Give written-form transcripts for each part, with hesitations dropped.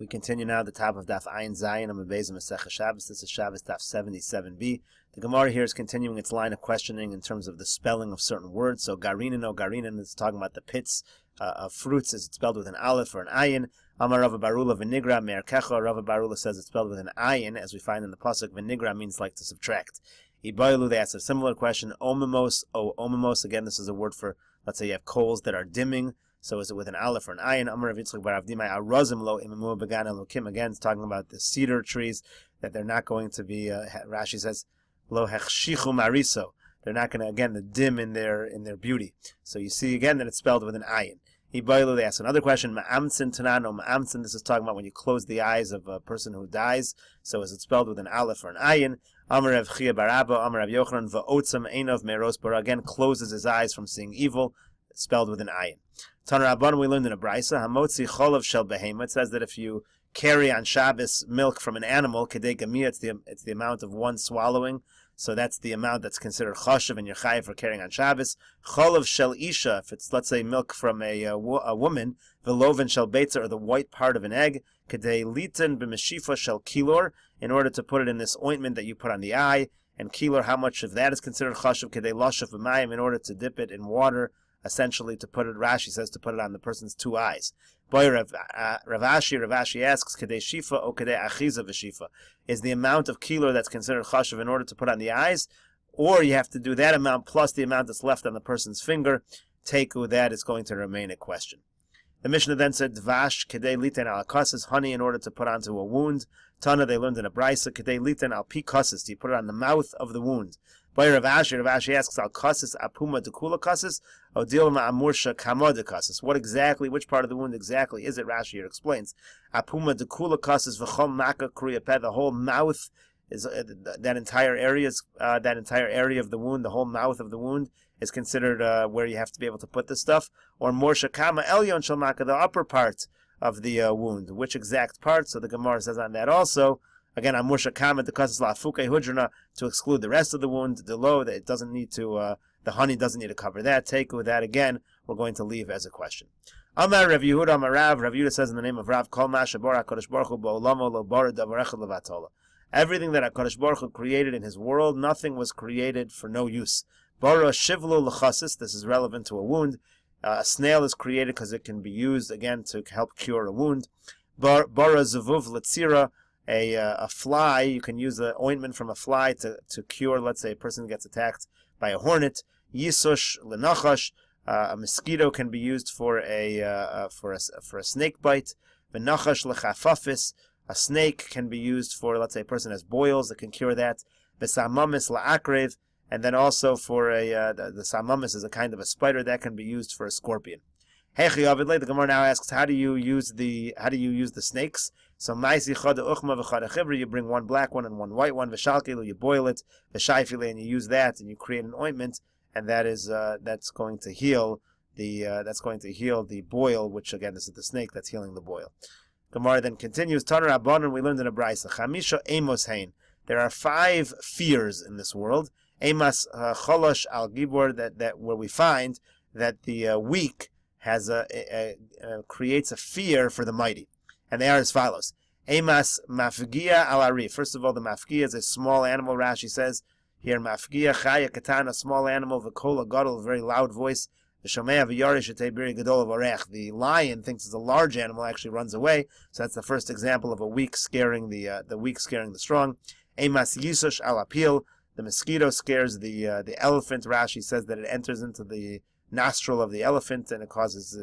We continue now at the top of Daf Ayin Zayin on Meseches Shabbos. This is Shabbos Daf 77b. The Gemara here is continuing its line of questioning in terms of the spelling of certain words. So garinin or garinin is talking about the pits of fruits. Is it spelled with an aleph or an ayin? Amar Rava Barula v'nigra me'erkecha. Rava Barula says it's spelled with an ayin, as we find in the pasuk. V'nigra means like to subtract. Ibaylu, they ask a similar question. Omimos, omimos. Again, this is a word for, let's say you have coals that are dimming. So is it with an aleph or an ayin? Amar Rav Yitzchak bar Avdimai arazim lo imamu began elokim. Again, it's talking about the cedar trees, that they're not going to be. Rashi says lo hechshichu mariso. They're not going to, again, the dim in their beauty. So you see again that it's spelled with an ayin. Ibaylu, they ask another question. Ma'amtsin tanano ma'amtsin. This is talking about when you close the eyes of a person who dies. So is it spelled with an aleph or an ayin? Amar Rav Chia bar Abba, Amar Rav Yochanan va'otzam einov meros bara. Again, closes his eyes from seeing evil. It's spelled with an ayin. Taner Rabbanan, we learned in a brisa, hamotzi cholav shel behema. It says that if you carry on Shabbos milk from an animal, kedei gamia, it's the amount of one swallowing. So that's the amount that's considered chashav and you're chayiv for carrying on Shabbos. Cholav shel isha, if it's, let's say, milk from a woman, veloven shel beitza, or the white part of an egg, kedei litan b'meshifa shel kilor, in order to put it in this ointment that you put on the eye. And kilor, how much of that is considered chashav? Kedei lashav b'mayim, in order to dip it in water, essentially to put it, Rashi says, to put it on the person's two eyes. Boy, Rav Ashi asks, Kedei shifa o kedei achiza v'shifa? Is the amount of kilo that's considered chashav in order to put on the eyes, or you have to do that amount plus the amount that's left on the person's finger? Teiku, that is going to remain a question. The Mishnah then said, Dvash kedei liten al kasis, honey in order to put onto a wound. Tana, they learned in a brisa, kedei liten al pi kasis, you put it on the mouth of the wound. Boy, Rav Ashi asks, al kasis apuma dekula kasis, o dilma amursha kama de kasis. What exactly, which part of the wound exactly is it? Rashi here explains. Apuma dekula kasis v'chom maka kriyapeh, the whole mouth is, that entire area of the wound, the whole mouth of the wound is considered where you have to be able to put this stuff. Or morsha kama elyon shel maka, the upper part of the wound. Which exact part? So the Gemara says on that also. Again, Amursha Kama the Kasas La Fuke Hudrina, to exclude the rest of the wound, the low, that it doesn't need to, the honey doesn't need to cover that. Take with that again, we're going to leave as a question. Amar Rav Yehuda Amar Rav. Rav Yehuda says in the name of Rav, Kol Ma Shabor HaKadosh Baruch Hu Ba'olamo Lo Bara Davarech Levatola. Everything that HaKadosh Baruch Hu created in his world, nothing was created for no use. Bara Shivlu L'Chasis, this is relevant to a wound. A snail is created because it can be used, again, to help cure a wound. Bara Zavuv L'Tzira, a fly, you can use the ointment from a fly to cure, let's say a person gets attacked by a hornet. Yisush lenachash, a mosquito can be used for a snake bite. Venachash lechafafis, a snake can be used for, let's say a person has boils, that can cure that. Vesamamis laakrev, and then also for the samamis is a kind of a spider that can be used for a scorpion. The Gemara now asks, how do you use the snakes? So you bring one black one and one white one, you boil it, and you use that and you create an ointment, and that is that's going to heal the boil, which again, this is the snake that's healing the boil. Gemara then continues, Taner Rabbanan, we learned in a brisa, Chamisha Amos Hain. There are 5 fears in this world. Amos Cholosh al Gibor, that where we find that the weak has creates a fear for the mighty, and they are as follows. Emas mafgia al ari. First of all, the mafgia is a small animal. Rashi says here, mafgia chaya katan, a small animal. V'kola gadol, a very loud voice. V'shomea v'yarish etei gadol v'orech. The lion thinks it's a large animal, actually runs away. So that's the first example of a weak scaring the weak scaring the strong. Emas yisush al apil. The mosquito scares the elephant. Rashi says that it enters into the nostril of the elephant and it causes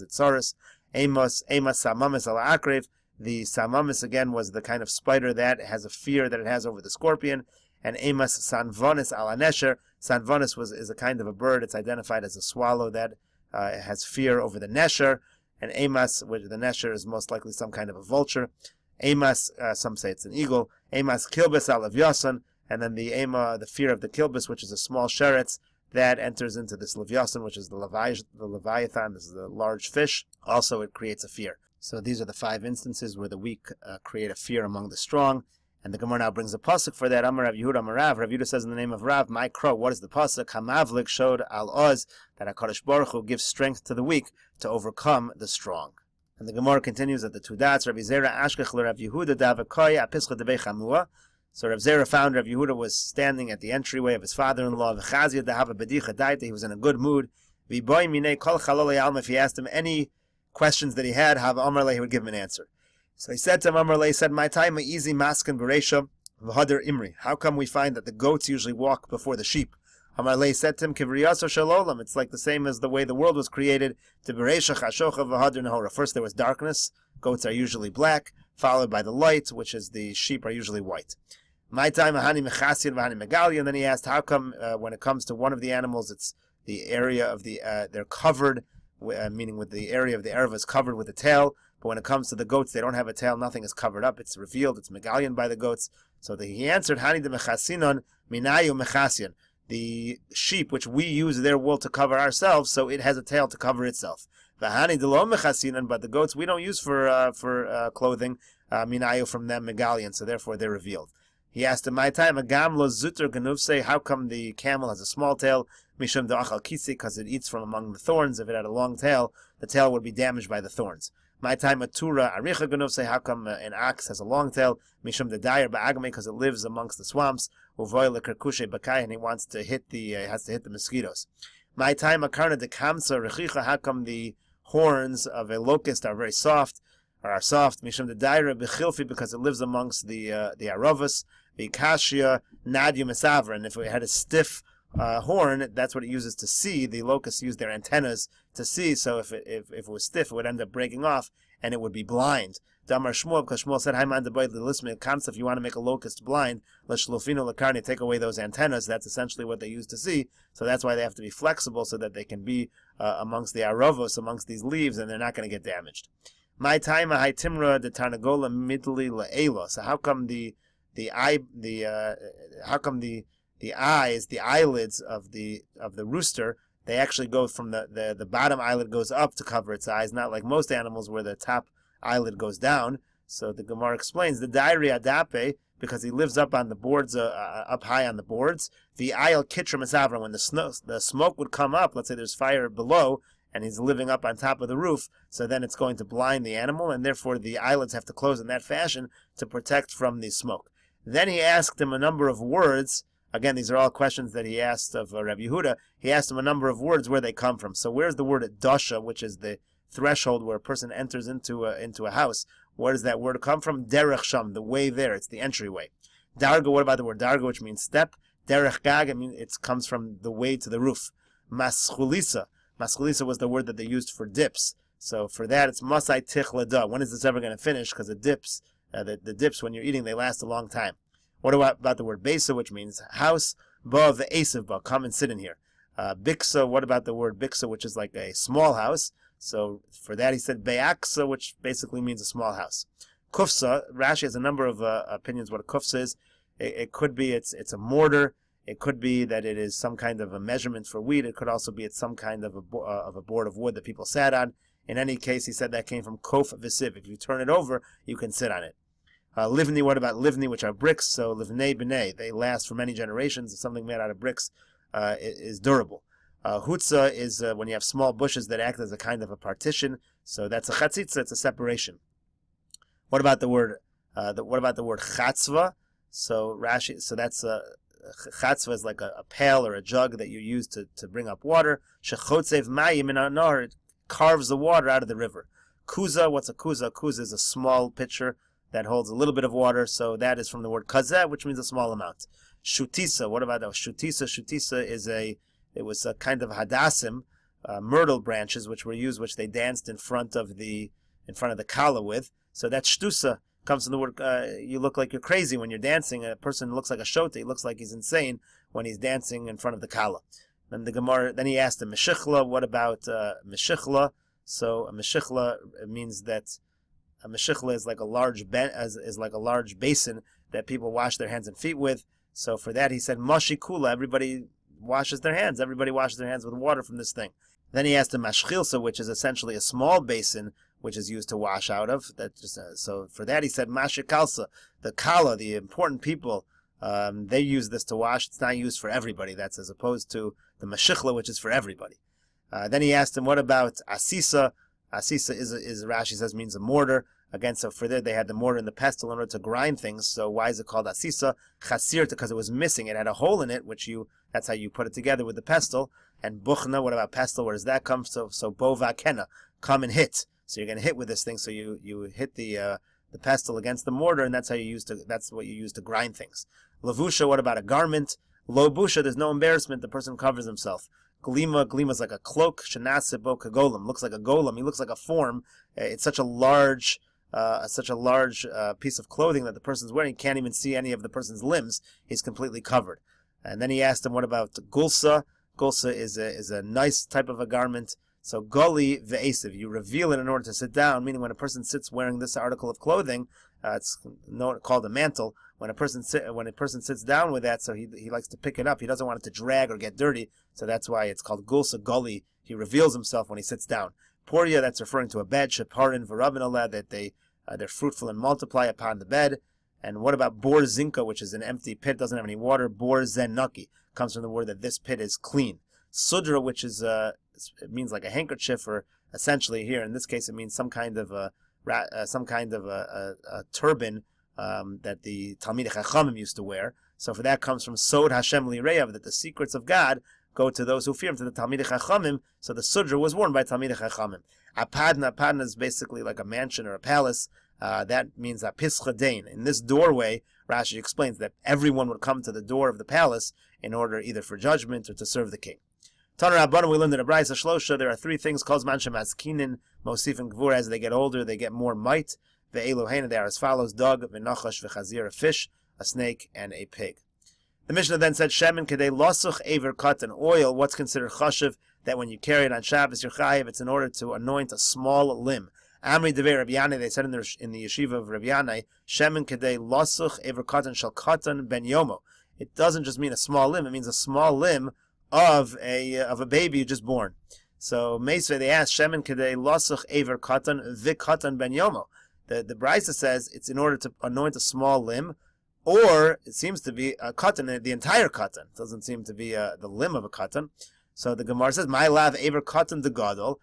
its sorrows. Amos samamis ala akrev. The samamis again was the kind of spider that has a fear that it has over the scorpion. And Amos sanvonis ala nesher. Sanvonis is a kind of a bird. It's identified as a swallow that has fear over the nesher. And Amos, which the nesher is most likely some kind of a vulture. Amos, some say it's an eagle. Amos kilbis ala vyasan. And then the fear of the kilbis, which is a small sheretz, that enters into this Leviathan, which is the Leviathan. This is a large fish. Also, it creates a fear. So these are the 5 instances where the weak create a fear among the strong. And the Gemara now brings a pasuk for that. Amar Rav Yehuda Amar Rav. Rav Yehuda says in the name of Rav, my crow. What is the pasuk? Hamavlik showed al oz, that HaKadosh Baruch Hu gives strength to the weak to overcome the strong. And the Gemara continues at the two dots. Rabbi Zera Ashkech Rav Yehuda Davakoy Apischa Debei Chamua. So Rav Zera found Rav Yehuda was standing at the entryway of his father-in-law. V'chazia Dahava Bedicha Daita. He was in a good mood. V'boy Minei Kol Chalolei Alma. If he asked him any questions that he had, Hav Amarle, he would give him an answer. So he said to him, Amarle, he said, my time, my easy maskan beresha v'hader imri. How come we find that the goats usually walk before the sheep? Amarle said to him, Kivriyaso shalolam. It's like the same as the way the world was created. To beresha chashocha v'hader nahora. First there was darkness. Goats are usually black, followed by the light, which is the sheep are usually white. My time, ahani mechasian v'hani megali. And then he asked, how come when it comes to one of the animals, it's the area of the they're covered, meaning with the area of the erva is covered with a tail, but when it comes to the goats, they don't have a tail, nothing is covered up, it's revealed, it's megalion by the goats. So he answered, Hani de mechasinon minayu mechasian. The sheep, which we use their wool to cover ourselves, so it has a tail to cover itself. V'hani de lo mechasinon, but the goats we don't use for clothing, minayu from them megalion, so therefore they're revealed. He asked him, my time, agam lo zuter ganuvse, how come the camel has a small tail? Mishum da'achal kitsi, because it eats from among the thorns. If it had a long tail, the tail would be damaged by the thorns. My time, atura aricha ganuvse, how come an ox has a long tail? Mishum da'dayer ba'agame, because it lives amongst the swamps. Uvoy lekarkushe bakai, and he wants to hit has to hit the mosquitoes. My time, akarna de kamsa rechicha, how come the horns of a locust are very soft, or are soft? Mishum da'dayer bechilfi, because it lives amongst the aravas. Vikashia Nadia Mesavra, and if it had a stiff horn, that's what it uses to see. The locusts use their antennas to see, so if it was stiff, it would end up breaking off, and it would be blind. Damar Shmuel, because Shmuel said, Haiman de Boyd, listen, if you want to make a locust blind, Leshlofino Lakarni, take away those antennas, that's essentially what they use to see, so that's why they have to be flexible, so that they can be amongst the arovos, amongst these leaves, and they're not going to get damaged. My time, Hai Timra de Tarnagola Midli Laelo, so how come the eyes, the eyelids of the rooster, they actually go from the bottom eyelid goes up to cover its eyes, not like most animals where the top eyelid goes down. So the Gemara explains the diary adape, because he lives up on the boards, up high on the boards. The ayel kitra mesavra, when the smoke would come up, let's say there's fire below, and he's living up on top of the roof, so then it's going to blind the animal, and therefore the eyelids have to close in that fashion to protect from the smoke. Then he asked him a number of words. Again, these are all questions that he asked of Rabbi Yehuda. He asked him a number of words where they come from. So where's the word dasha, which is the threshold where a person enters into a house? Where does that word come from? Derech sham, the way there. It's the entryway. Darga, what about the word darga, which means step? Derech gag, it comes from the way to the roof. Maschulisa. Maschulisa was the word that they used for dips. So for that, it's masai tich lada. When is this ever going to finish? Because the dips, when you're eating, they last a long time. What about the word besa, which means house? Ba ve'esav ba, come and sit in here. Biksa, what about the word biksa, which is like a small house? So for that he said be'aksa, which basically means a small house. Kufsa, Rashi has a number of opinions what a kufsa is. It could be it's a mortar. It could be that it is some kind of a measurement for wheat. It could also be it's some kind of a board of wood that people sat on. In any case, he said that came from kof v'siv. If you turn it over, you can sit on it. Livni, what about livni, which are bricks? So livnei b'nei, they last for many generations. Something made out of bricks is durable. Hutza is when you have small bushes that act as a kind of a partition. So that's a chatzitza, it's a separation. What about the word chatzva? So Rashi, so that's chatzva is like a pail or a jug that you use to bring up water. Shechotzev mayim in nahar, it carves the water out of the river. Kuza, what's a kuza? Kuza is a small pitcher that holds a little bit of water, so that is from the word kazeh, which means a small amount. Shutisa, what about that? Shutisa is it was a kind of hadassim, myrtle branches, which were used, which they danced in front of the kala with. So that shtusa comes from the word, you look like you're crazy when you're dancing. A person looks like a shota, he looks like he's insane when he's dancing in front of the kala. Then the Gemara, then he asked him, Meshichla, what about Meshichla? So a Meshichla means that a Meshichla is like a large basin that people wash their hands and feet with. So for that he said, Mashikula, everybody washes their hands with water from this thing. Then he asked him Mashchilsa, which is essentially a small basin which is used to wash out of. So for that he said Mashikalsa, the kala, the important people, they use this to wash. It's not used for everybody. That's as opposed to the Mashichla, which is for everybody. Then he asked him, what about Asisa? Asisa is Rashi says means a mortar. Again, so for there they had the mortar and the pestle in order to grind things. So why is it called asisa? Chasirta, because it was missing. It had a hole in it, that's how you put it together with the pestle. And buchna, what about pestle? Where does that come? So bova kena, come and hit. So you're going to hit with this thing. So you hit the pestle against the mortar, and that's what you use to grind things. Lavusha, what about a garment? Lo busha, there's no embarrassment. The person covers himself. Glima is like a cloak. Shanasebo kagolim, looks like a golem. He looks like a form. It's such a large piece of clothing that the person's wearing. You can't even see any of the person's limbs. He's completely covered. And then he asked him, what about gulsa? Gulsa is a nice type of a garment. So gully ve'esiv, you reveal it in order to sit down, meaning when a person sits wearing this article of clothing, it's called a mantle. When a person sits down with that, so he likes to pick it up. He doesn't want it to drag or get dirty. So that's why it's called gulsa gully. He reveals himself when he sits down. Poria, that's referring to a bed. Sheparin v'rabin aleh, that they're fruitful and multiply upon the bed. And what about bor zinka, which is an empty pit, doesn't have any water? Bor zen naki comes from the word that this pit is clean. Sudra, which is it means like a handkerchief, or essentially here in this case it means some kind of a turban that the Talmid Chachamim used to wear. So for that comes from Sod Hashem Lireyav, that the secrets of God go to those who fear him, to the Talmid Chachamim. So the Sudra was worn by Talmid Chachamim. Apadna is basically like a mansion or a palace. That means a pischadein. In this doorway, Rashi explains that everyone would come to the door of the palace in order either for judgment or to serve the king. Taner Rabbanan, we learned in a Brayso Shlosha, there are three things called Manshem Azkinin, Mosif and Gvur. As they get older, they get more might. Ve'elohena, they are as follows: dog, v'nachash, v'chazir, a fish, a snake, and a pig. The Mishnah then said, Shemen kedei losuch aver katan, oil, what's considered chashiv, that when you carry it on Shabbos, you're chayiv, it's in order to anoint a small limb. Amri devei Rabbi Yanai, they said in the yeshiva of Rabbi Yanai, Shemen kedei losuch aver katan shal katan ben yomo. It doesn't just mean a small limb, it means a small limb of a baby just born. So Meisvei, they asked, Shemen kedei losuch aver katan v'katan ben yomo. The Brisa says it's in order to anoint a small limb, or it seems to be a katan, the entire katan. It doesn't seem to be the limb of a katan. So the Gemara says, "My lav aver katan de gadol."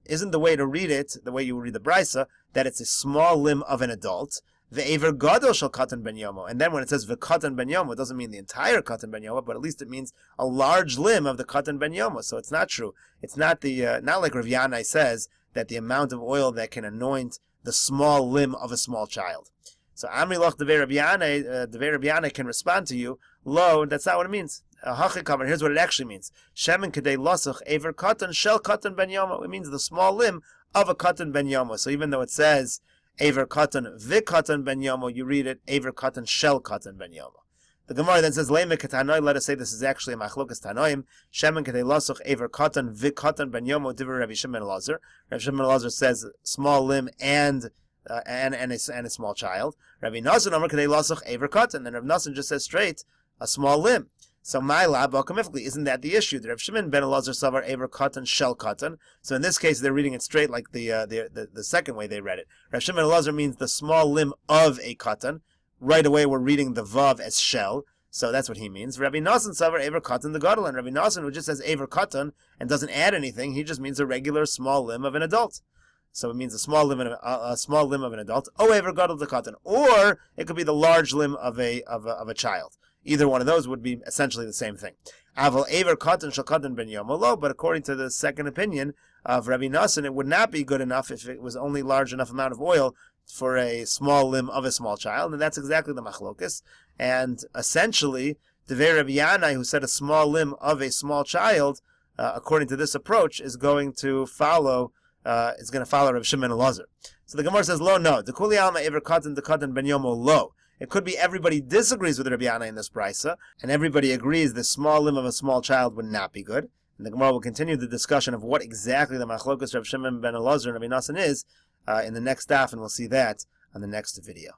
Isn't the way to read it, the way you read the Brisa, that it's a small limb of an adult. The aver gadol shall katan ben yomo. And then when it says v'katan ben yomo, it doesn't mean the entire katan ben yomo, but at least it means a large limb of the katan ben yomo. So it's not true. It's not not like Rav Yanai says that the amount of oil that can anoint the small limb of a small child. So Amri loch devei Rabbi Yanai can respond to you, lo, that's not what it means. Here's what it actually means. Shemen kedei losuch aver katan shel katan ben yomo. It means the small limb of a katan ben yomo. So even though it says aver katan v'katan ben yomo, you read it aver katan shel katan ben yomo. The Gemara then says, Leime ketanoi, let us say this is actually a machlokas tanoim. Shemen kedei losuch aver katan v'katan ben yomo, divrei Rabbi Shimon Elazar. Rabbi Shimon Elazar says small limb and a small child. Rabbi Nasan Amar kedei losuch aver katan, and Rabbi Nasan just says straight a small limb. So my lab isn't that the issue? The Rabbi Shimon ben Elazar savar aver katan shel katan. So in this case, they're reading it straight like the second way they read it. Rabbi Shimon ben Elazar means the small limb of a katan. Right away, we're reading the vav as shell, so that's what he means. Rabbi Nasan savar aver katan the gadol, and Rabbi Nasan, who just says aver katan and doesn't add anything, he just means a regular small limb of an adult. So it means a small limb of an adult. Oh, aver gadol the katan, or it could be the large limb of a child. Either one of those would be essentially the same thing. Aval aver katan shel katan ben yomo lo, but according to the second opinion of Rabbi Nasan, it would not be good enough if it was only large enough amount of oil for a small limb of a small child, and that's exactly the machlokas. And essentially, devei Rabbi Yanai, who said a small limb of a small child, according to this approach, is going to follow Rabbi Shimon Elazar. So the Gemara says, lo, no, the kuli alma ever katan the katan ben yomo lo. It could be everybody disagrees with Rabbi Yanai in this brisa, and everybody agrees the small limb of a small child would not be good. And the Gemara will continue the discussion of what exactly the machlokas Rabbi Shimon ben Elazar and Rabbi Nasan is in the next daf, and we'll see that on the next video.